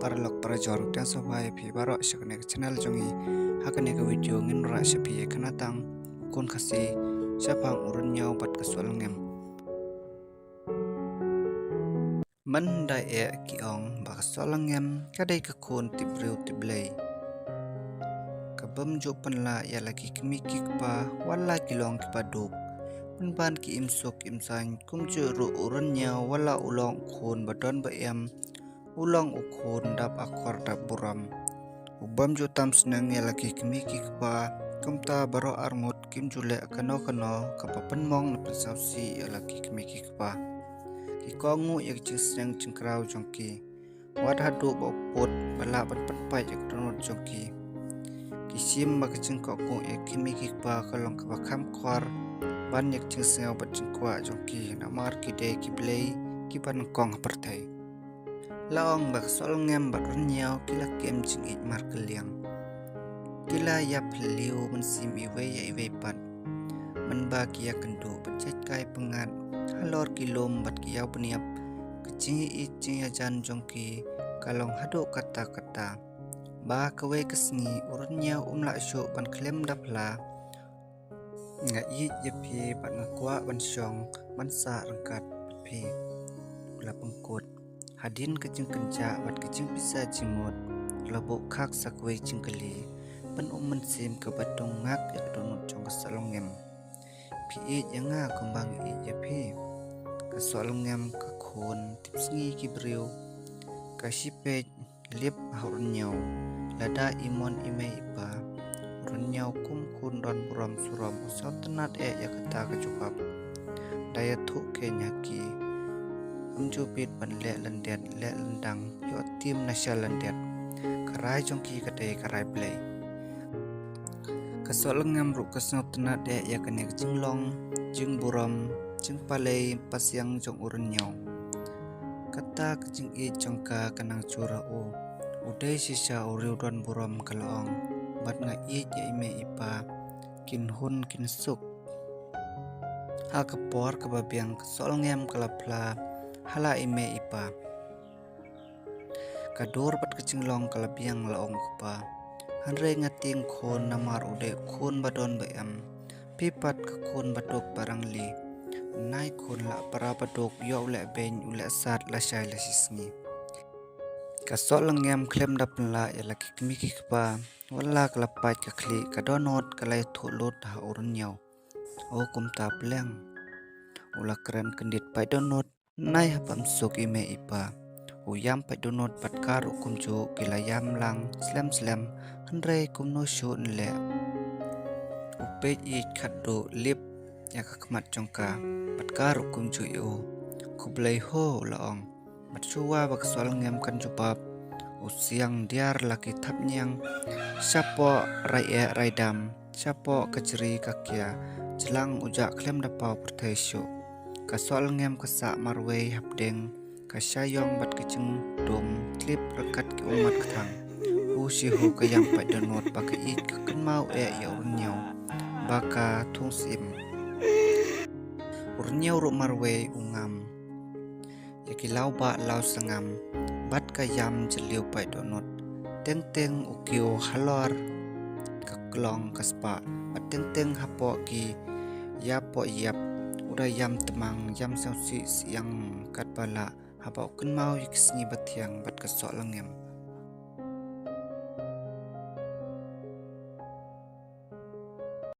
para lok para joruk dan sobai pi barok syakne channel jongi hakane ka video ngin ra shapi kanatang kon khasi syapang urun nyau bat kaswalngem man dai e kiong ba kaswalngem kadai ka kon tibriu tiblei kabam jo panla ya lagi kemiki pa wala kilong kipaduk ban ki imsuk imsang kumju ru urun nyau wala ulong khon badon ba em ulang ukun dap akor dap buram ubam jo tam senang ya lagi kemiki kpa kumta baro arngut kim jule kano kapapan mong na persausi ya lagi kemiki kpa ki kongu yak senang cengkrau jongki wad hadu bopot bala ban patpai yak donot jongki kisim mak cengkok ko yak kemiki kpa kalong kapa kam khor ban yak senang bat cengkwa jongki namar kide kiblei kipan kong pertai laong bak sol ngem bat nyau kila kem jing it mar keliang kila ya peliu mensim iwe ya iwe pat menba kia kendu becet kai pengat halor kilom bat kiau peniap kecing it jing ya jan jongki kalong haduk kata-kata ba kewe kesngi urun nyau umla syuk ban klem dapla nga it yepi bat ngakwa ban syong ban sa rengkat pi ula pengkut hadin kecing kenca bat kecing bisa jimut labuk khak sakwe cingkeli pen mensim ke batung ngak yak donut jong kesalongem pi yang nga kembang ya pi kesalongem ke khon tipsngi kibriu kasipej lip haurnyau lada imon ime ipa urnyau kum kun don buram suram usau tenat ya kata kecupap daya thuk ke nyaki umjupit ban le lendang yo tim nasyal lendet karai jongki kadai karai play kasoleng ngamru kesnau tenat ya kene jinglong jing buram jing palei pasyang jong urun nyau kata kejing i jongka kenang cura o udai sisa uriu don buram kalong bat nga i ya ime ipa kin hun kin suk ha kepor kebabiang kesolengem kalapla hala ime ipa kadur bat kecing long kalabiang laong kepa hanre ngating khon namar ude khon badon bayam pipat ke khon badok barang li nai khon la para badok yo le ben ule sat la shai la sisngi kasol ngem klem dap la ya laki kemiki kepa wala kalapat ka kli kadonot kalai thulut ha urun nyau o kumta pleng ula keren kendit pai donot nai hapam suk ime ipa uyam pai donot patkar ukumju kilayam lang slem hanrei kumno shun le upej i khaddo lip ya kakmat jongka patkar ukumju yo kublai ho laong matsuwa bakswal ngem kan jubab usiang diar laki tapnyang sapo rai dam sapo keceri kakia jelang ujak klem dapau pertaisyo kasol ngem kesak marwei hapdeng kasyayong bat keceng dom klip rekat ke umat ketang usihu kayang pai donot pakai it kekenmau ya urnyau baka tungsim urnyau ru marwei ungam yakilau ba lau sengam bat kayam jeliu pai donot teng ukio halor keklong kaspa bat teng hapo ki yapo yap udah yam temang yam sausi siang kat bala habau kenmau yikisngi batiang bat kesok lengem